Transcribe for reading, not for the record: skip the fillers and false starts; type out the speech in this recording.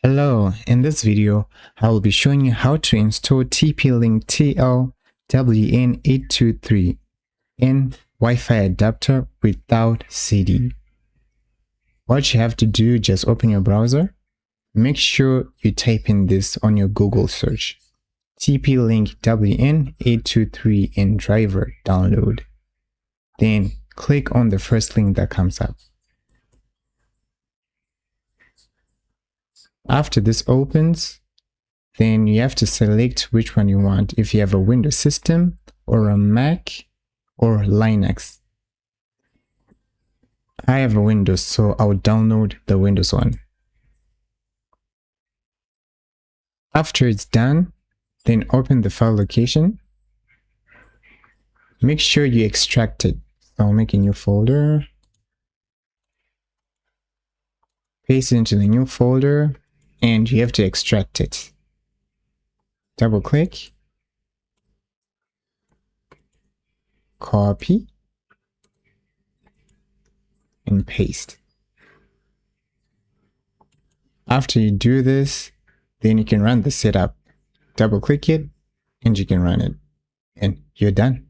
Hello, in this video, I will be showing you how to install TP-Link TL-WN823N Wi-Fi adapter without CD. What you have to do, just open your browser. Make sure you type in this on your Google search. TP-Link WN823N driver download. Then click on the first link that comes up. After this opens, then you have to select which one you want, if you have a Windows system or a Mac or Linux. I have a Windows, so I'll download the Windows one. After it's done, then open the file location. Make sure you extract it. So I'll make a new folder. Paste it into the new folder. And you have to extract it. Double click, copy, and paste. After you do this, then you can run the setup. Double click it, and you can run it. And you're done.